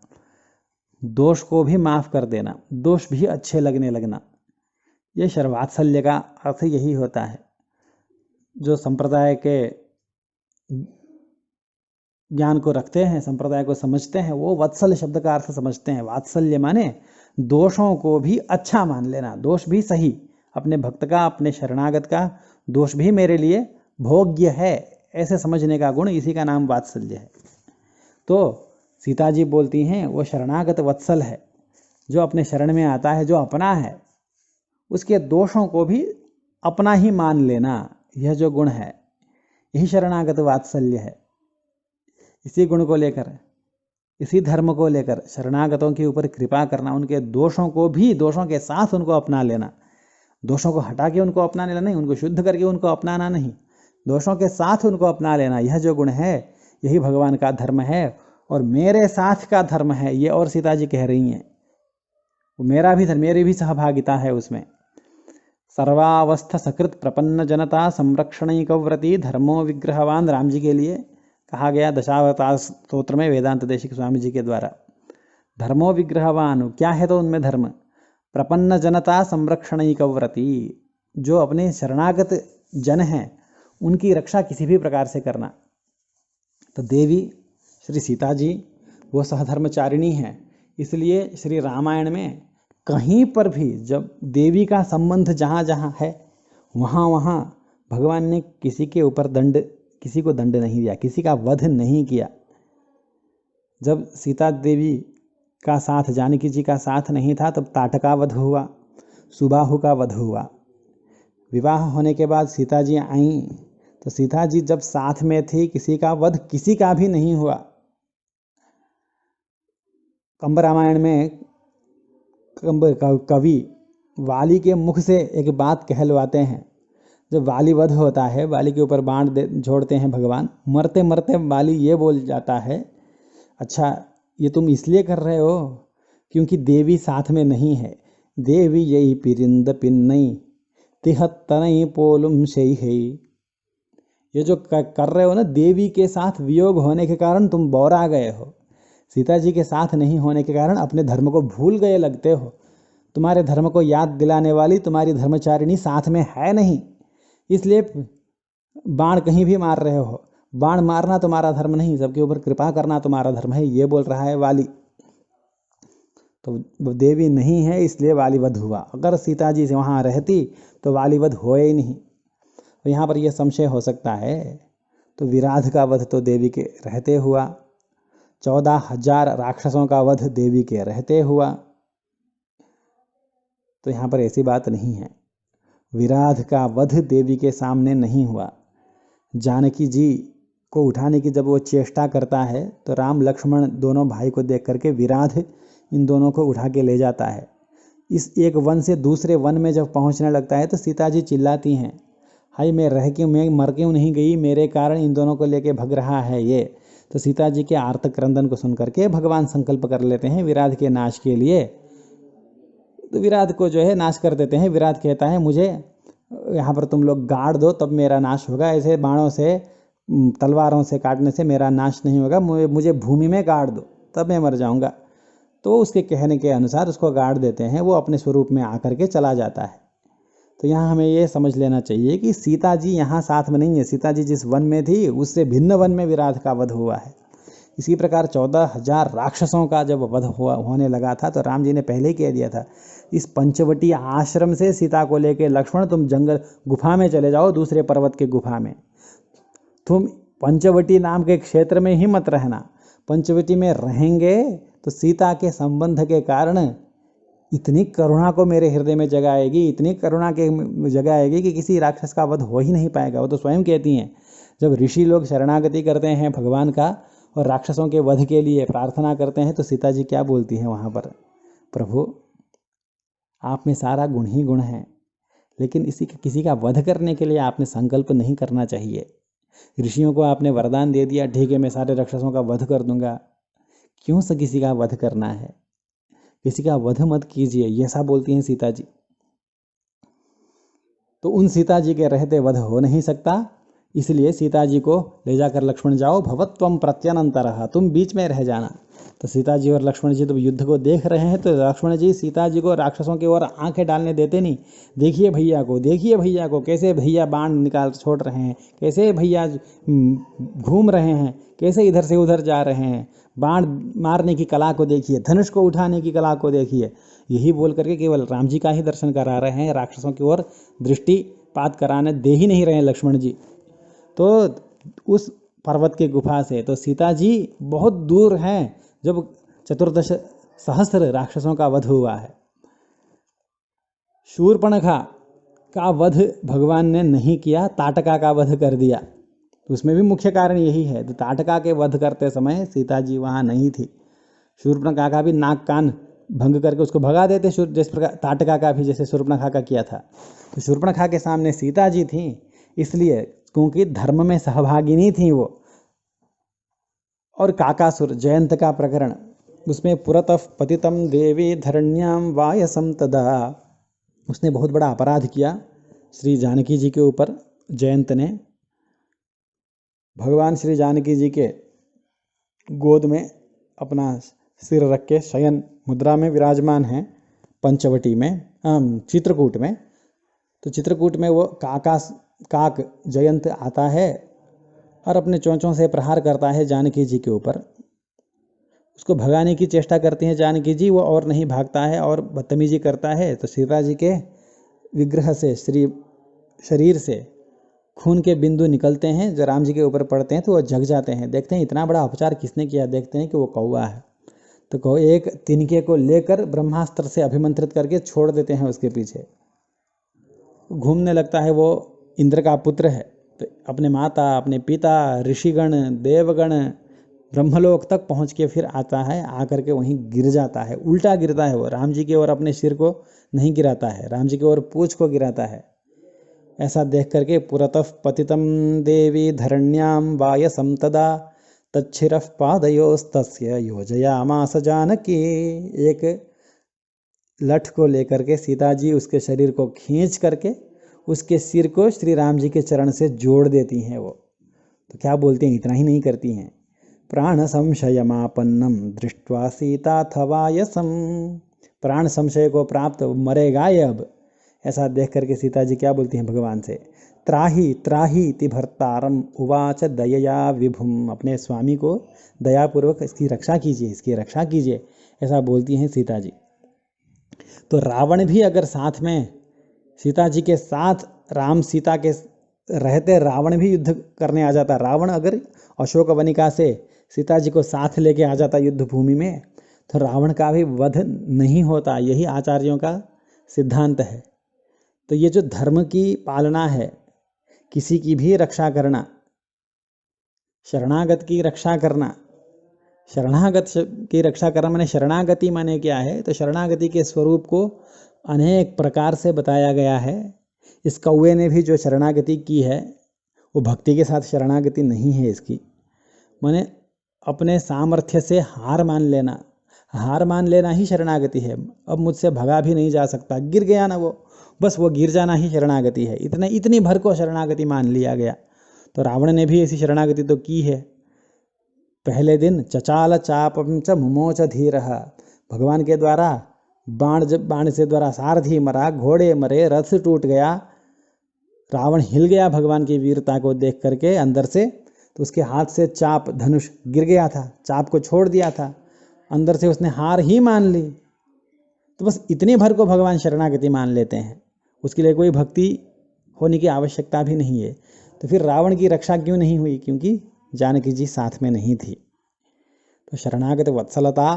[SPEAKER 1] दोष को भी माफ कर देना, दोष भी अच्छे लगने लगना, ये शर्वात्सल्य का अर्थ यही होता है। जो संप्रदाय के ज्ञान को रखते हैं, संप्रदाय को समझते हैं, वो वत्सल शब्द का अर्थ समझते हैं। वात्सल्य माने दोषों को भी अच्छा मान लेना, दोष भी सही, अपने भक्त का, अपने शरणागत का दोष भी मेरे लिए भोग्य है, ऐसे समझने का गुण, इसी का नाम वात्सल्य है। तो सीता जी बोलती हैं वो शरणागत वत्सल है, जो अपने शरण में आता है, जो अपना है, उसके दोषों को भी अपना ही मान लेना, यह जो गुण है यही शरणागत वात्सल्य है। इसी गुण को लेकर, इसी धर्म को लेकर शरणागतों के ऊपर कृपा करना, उनके दोषों को भी, दोषों के साथ उनको अपना लेना, दोषों को हटा के उनको अपना लेना नहीं, उनको शुद्ध करके उनको अपनाना नहीं, दोषों के साथ उनको अपना लेना, यह जो गुण है यही भगवान का धर्म है और मेरे साथ का धर्म है। ये और सीता जी कह रही हैं वो मेरा भी धर्म, मेरी भी सहभागिता है उसमें। सर्वावस्था सकृत प्रपन्न जनता संरक्षणैकव्रती धर्मो विग्रहवान, राम जी के लिए कहा गया दशावतार स्तोत्र में वेदांत देशिक स्वामी जी के द्वारा। धर्मो विग्रहवान क्या है, तो उनमें धर्म, प्रपन्न जनता संरक्षणैकव्रती, जो अपने शरणागत जन हैं उनकी रक्षा किसी भी प्रकार से करना। तो देवी श्री सीता जी वो सहधर्मचारिणी हैं, इसलिए श्री रामायण में कहीं पर भी जब देवी का संबंध जहाँ जहाँ है वहाँ वहाँ भगवान ने किसी के ऊपर दंड, किसी को दंड नहीं दिया, किसी का वध नहीं किया। जब सीता देवी का साथ, जानकी जी का साथ नहीं था, तब ताटका वध हुआ, सुबाहु का वध हुआ। विवाह होने के बाद सीता जी आईं, तो सीता जी जब साथ में थी, किसी का वध किसी का भी नहीं हुआ। कंब रामायण में कवि वाली के मुख से एक बात कहलवाते हैं। जब वाली वध होता है, वाली के ऊपर बाण छोड़ते हैं भगवान, मरते मरते वाली ये बोल जाता है, अच्छा, ये तुम इसलिए कर रहे हो क्योंकि देवी साथ में नहीं है। देवी यही पिरिंद पिन्नई तिहत्तनई पोलुम शई है। ये जो कर रहे हो ना, देवी के साथ वियोग होने के कारण तुम बौरा गए हो। सीता जी के साथ नहीं होने के कारण अपने धर्म को भूल गए लगते हो। तुम्हारे धर्म को याद दिलाने वाली तुम्हारी धर्मचारिणी साथ में है नहीं, इसलिए बाण कहीं भी मार रहे हो। बाण मारना तुम्हारा धर्म नहीं, सबके ऊपर कृपा करना तुम्हारा धर्म है, ये बोल रहा है वाली। तो देवी नहीं है इसलिए वाली वध हुआ। अगर सीता जी से वहाँ रहती तो वाली वध हो ही नहीं। तो यहाँ पर यह संशय हो सकता है, तो विराध का वध तो देवी के रहते हुआ, 14,000 राक्षसों का वध देवी के रहते हुआ। तो यहाँ पर ऐसी बात नहीं है। विराध का वध देवी के सामने नहीं हुआ। जानकी जी को उठाने की जब वो चेष्टा करता है तो राम लक्ष्मण दोनों भाई को देख करके विराध इन दोनों को उठा के ले जाता है। इस एक वन से दूसरे वन में जब पहुंचने लगता है तो सीता जी चिल्लाती हैं, हाय मैं मर क्यों नहीं गई, मेरे कारण इन दोनों को लेके भग रहा है ये। तो सीता जी के आर्त क्रंदन को सुन करके भगवान संकल्प कर लेते हैं विराध के नाश के लिए। तो विराध को जो है नाश कर देते हैं। विराध कहता है मुझे यहाँ पर तुम लोग गाड़ दो तब मेरा नाश होगा, ऐसे बाणों से तलवारों से काटने से मेरा नाश नहीं होगा, मुझे भूमि में गाड़ दो तब मैं मर जाऊंगा। तो उसके कहने के अनुसार उसको गाड़ देते हैं, वो अपने स्वरूप में आकर के चला जाता है। तो यहाँ हमें ये समझ लेना चाहिए कि सीता जी यहाँ साथ में नहीं है। सीता जी जिस वन में थी उससे भिन्न वन में विराध का वध हुआ है। इसी प्रकार 14,000 राक्षसों का जब वध होने लगा था तो राम जी ने पहले ही कह दिया था, इस पंचवटी आश्रम से सीता को लेकर लक्ष्मण तुम जंगल गुफा में चले जाओ, दूसरे पर्वत के गुफा में। तुम पंचवटी नाम के क्षेत्र में ही मत रहना। पंचवटी में रहेंगे तो सीता के संबंध के कारण इतनी करुणा को मेरे हृदय में जगाएगी, इतनी करुणा के जगाएगी कि किसी राक्षस का वध हो ही नहीं पाएगा। वो तो स्वयं कहती हैं, जब ऋषि लोग शरणागति करते हैं भगवान का और राक्षसों के वध के लिए प्रार्थना करते हैं तो सीता जी क्या बोलती हैं वहाँ पर, प्रभु आप में सारा गुण ही गुण है, लेकिन किसी का वध करने के लिए आपने संकल्प नहीं करना चाहिए। ऋषियों को आपने वरदान दे दिया, ठीक है मैं सारे राक्षसों का वध कर दूंगा, क्यों से किसी का वध करना है, किसी का वध मत कीजिए, ये ऐसा बोलती हैं सीता जी। तो उन सीता जी के रहते वध हो नहीं सकता, इसलिए सीता जी को ले जाकर लक्ष्मण जाओ भवत्वम प्रत्यनंतरः, तुम बीच में रह जाना। तो सीता जी और लक्ष्मण जी तो युद्ध को देख रहे हैं, तो लक्ष्मण जी सीता जी को राक्षसों की ओर आंखें डालने देते नहीं। देखिए भैया को, देखिए भैया को, कैसे भैया बाण निकाल छोड़ रहे हैं, कैसे भैया घूम रहे हैं, कैसे इधर से उधर जा रहे हैं, बाण मारने की कला को देखिए, धनुष को उठाने की कला को देखिए। यही बोल करके केवल राम जी का ही दर्शन करा रहे हैं, राक्षसों की ओर दृष्टिपात कराने दे ही नहीं रहे हैं लक्ष्मण जी। तो उस पर्वत के गुफा से तो सीता जी बहुत दूर हैं जब 14 सहस्त्र राक्षसों का वध हुआ है। शूर्पणखा का वध भगवान ने नहीं किया, ताटका का वध कर दिया। तो उसमें भी मुख्य कारण यही है, तो ताटका के वध करते समय सीता जी वहाँ नहीं थी। शूर्पणखा का भी नाक कान भंग करके उसको भगा देते, जिस प्रकार ताटका का भी जैसे शूर्पणखा का किया था। तो शूर्पणखा के सामने सीता जी थी, इसलिए क्योंकि धर्म में सहभागिनी थी वो। और काकासुर जयंत का प्रकरण, उसमें पुरतः पतितम देवी धरण्याम वायसम तदा, उसने बहुत बड़ा अपराध किया श्री जानकी जी के ऊपर। जयंत ने भगवान श्री जानकी जी के गोद में अपना सिर रख के शयन मुद्रा में विराजमान हैं पंचवटी में, चित्रकूट में। तो चित्रकूट में वो काक जयंत आता है और अपने चोंचों से प्रहार करता है जानकी जी के ऊपर। उसको भगाने की चेष्टा करती हैं जानकी जी, वो और नहीं भागता है और बदतमीजी करता है। तो सीता जी के विग्रह से, शरीर से खून के बिंदु निकलते हैं, जो राम जी के ऊपर पड़ते हैं तो वो जग जाते हैं। देखते हैं इतना बड़ा उपचार किसने किया, देखते हैं कि वो कौवा है। तो एक तिनके को लेकर ब्रह्मास्त्र से अभिमंत्रित करके छोड़ देते हैं उसके पीछे। घूमने लगता है, वो इंद्र का पुत्र है। तो अपने माता, अपने पिता, ऋषिगण, देवगण, ब्रह्मलोक तक पहुंच के फिर आता है, आकर के वहीं गिर जाता है, उल्टा गिरता है वो। राम जी की ओर अपने सिर को नहीं गिराता है, राम जी की ओर पूंछ को गिराता है। ऐसा देख करके पुरतः पतितम देवी धरण्याम वायसम तदा तच्छिरः पादयोस्तस्य योजयामास जानकी। एक लठ को लेकर के सीता जी उसके शरीर को खींच करके उसके सिर को श्री राम जी के चरण से जोड़ देती हैं। वो तो क्या बोलते हैं, इतना ही नहीं करती हैं, प्राण संशयमापन्नम दृष्ट्वा सीताथवायसम। प्राण संशय को प्राप्त, मरेगा ये अब, ऐसा देख करके सीता जी क्या बोलती हैं भगवान से, त्राही त्राही इति भर्तारम उवाच दयया विभुम। अपने स्वामी को दयापूर्वक इसकी रक्षा कीजिए, इसकी रक्षा कीजिए, ऐसा बोलती हैं सीता जी। तो रावण भी अगर साथ में सीता जी के साथ, राम सीता के रहते रावण भी युद्ध करने आ जाता, रावण अगर अशोक वनिका से सीता जी को साथ लेके आ जाता युद्ध भूमि में, तो रावण का भी वध नहीं होता। यही आचार्यों का सिद्धांत है। तो ये जो धर्म की पालना है, किसी की भी रक्षा करना, शरणागत की रक्षा करना, शरणागत की रक्षा करना माने शरणागति माने क्या है, तो शरणागति के स्वरूप को अनेक प्रकार से बताया गया है। इस कौवे ने भी जो शरणागति की है वो भक्ति के साथ शरणागति नहीं है इसकी, माने अपने सामर्थ्य से हार मान लेना, हार मान लेना ही शरणागति है। अब मुझसे भगा भी नहीं जा सकता, गिर गया ना वो, बस वो गिर जाना ही शरणागति है। इतनी भर को शरणागति मान लिया गया। तो रावण ने भी ऐसी शरणागति तो की है। पहले दिन चचाल चापम च मुमोच धीरः, भगवान के द्वारा बाण से द्वारा सारथी मरा, घोड़े मरे, रथ टूट गया, रावण हिल गया भगवान की वीरता को देख करके अंदर से। तो उसके हाथ से चाप धनुष गिर गया था, चाप को छोड़ दिया था, अंदर से उसने हार ही मान ली। तो बस इतनी भर को भगवान शरणागति मान लेते हैं, उसके लिए कोई भक्ति होने की आवश्यकता भी नहीं है। तो फिर रावण की रक्षा क्यों नहीं हुई, क्योंकि जानकी जी साथ में नहीं थी। तो शरणागत वत्सलता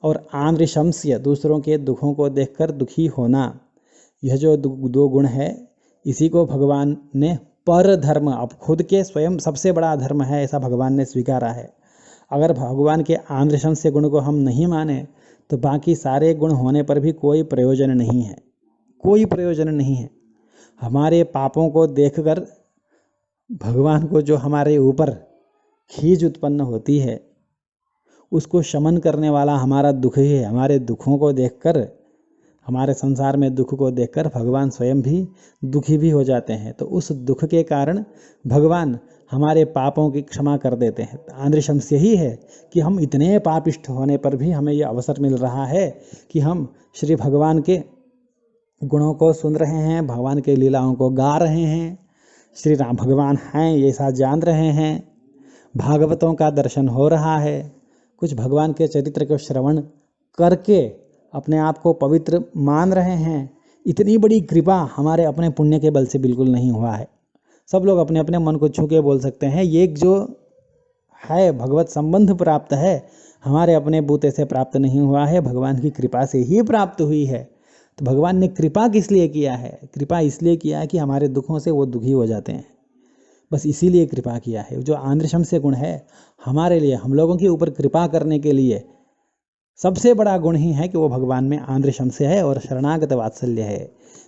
[SPEAKER 1] और आंद्रशंस्य, दूसरों के दुखों को देखकर दुखी होना, यह जो दो गुण है, इसी को भगवान ने पर धर्म, अब खुद के स्वयं सबसे बड़ा धर्म है ऐसा भगवान ने स्वीकारा है। अगर भगवान के आंद्रशंस्य गुण को हम नहीं माने तो बाकी सारे गुण होने पर भी कोई प्रयोजन नहीं है, कोई प्रयोजन नहीं है। हमारे पापों को देखकर भगवान को जो हमारे ऊपर खीज उत्पन्न होती है, उसको शमन करने वाला हमारा दुख ही है। हमारे दुखों को देखकर, हमारे संसार में दुख को देखकर भगवान स्वयं भी दुखी भी हो जाते हैं। तो उस दुख के कारण भगवान हमारे पापों की क्षमा कर देते हैं। आंद्रशंस्य ही है कि हम इतने पापिष्ठ होने पर भी हमें यह अवसर मिल रहा है कि हम श्री भगवान के गुणों को सुन रहे हैं, भगवान के लीलाओं को गा रहे हैं, श्री राम भगवान हैं ये ऐसा जान रहे हैं, भागवतों का दर्शन हो रहा है, कुछ भगवान के चरित्र को श्रवण करके अपने आप को पवित्र मान रहे हैं। इतनी बड़ी कृपा हमारे अपने पुण्य के बल से बिल्कुल नहीं हुआ है। सब लोग अपने अपने मन को छू के बोल सकते हैं, ये जो है भगवत संबंध प्राप्त है, हमारे अपने बूते से प्राप्त नहीं हुआ है, भगवान की कृपा से ही प्राप्त हुई है। तो भगवान ने कृपा किस लिए किया है? कृपा इसलिए किया है कि हमारे दुखों से वो दुखी हो जाते हैं, बस इसीलिए कृपा किया है। जो आंद्रशंस्य गुण है हमारे लिए, हम लोगों के ऊपर कृपा करने के लिए सबसे बड़ा गुण ही है कि वो भगवान में आंद्रशंस्य है और शरणागत वात्सल्य है।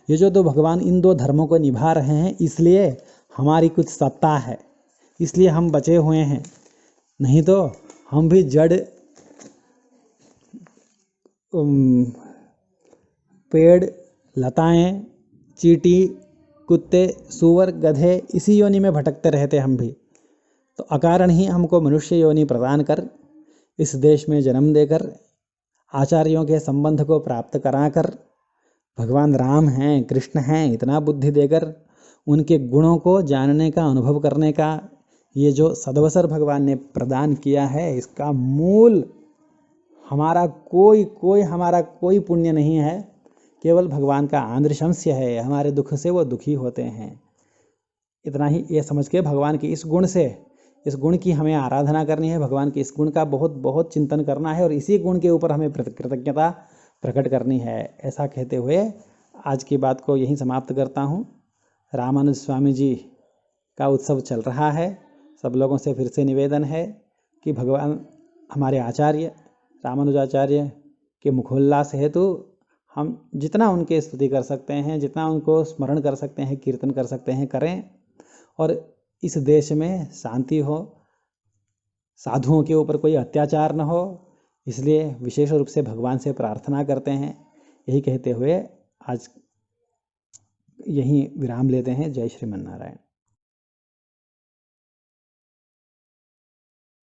[SPEAKER 1] ये जो दो भगवान इन दो धर्मों को निभा रहे हैं, इसलिए हमारी कुछ सत्ता है, इसलिए हम बचे हुए हैं, नहीं तो हम भी जड़ पेड़, लताएं, चींटी, कुत्ते, सूअर, गधे, इसी योनि में भटकते रहते हम भी। तो अकारण ही हमको मनुष्य योनि प्रदान कर, इस देश में जन्म देकर, आचार्यों के संबंध को प्राप्त कराकर, भगवान राम हैं, कृष्ण हैं, इतना बुद्धि देकर उनके गुणों को जानने का, अनुभव करने का ये जो सदवसर भगवान ने प्रदान किया है, इसका मूल हमारा कोई पुण्य नहीं है, केवल भगवान का आंद्रशंस्य है। हमारे दुख से वो दुखी होते हैं। इतना ही ये समझ के भगवान की इस गुण से, इस गुण की हमें आराधना करनी है, भगवान के इस गुण का बहुत बहुत चिंतन करना है और इसी गुण के ऊपर हमें कृतज्ञता प्रकट करनी है। ऐसा कहते हुए आज की बात को यहीं समाप्त करता हूँ। रामानुज स्वामी जी का उत्सव चल रहा है। सब लोगों से फिर से निवेदन है कि भगवान हमारे आचार्य रामानुजाचार्य के मुखोल्लास हेतु हम जितना उनके स्तुति कर सकते हैं, जितना उनको स्मरण कर सकते हैं, कीर्तन कर सकते हैं, करें और इस देश में शांति हो, साधुओं के ऊपर कोई अत्याचार न हो, इसलिए विशेष रूप से भगवान से प्रार्थना करते हैं। यही कहते हुए आज यहीं विराम लेते हैं। जय श्रीमन नारायण।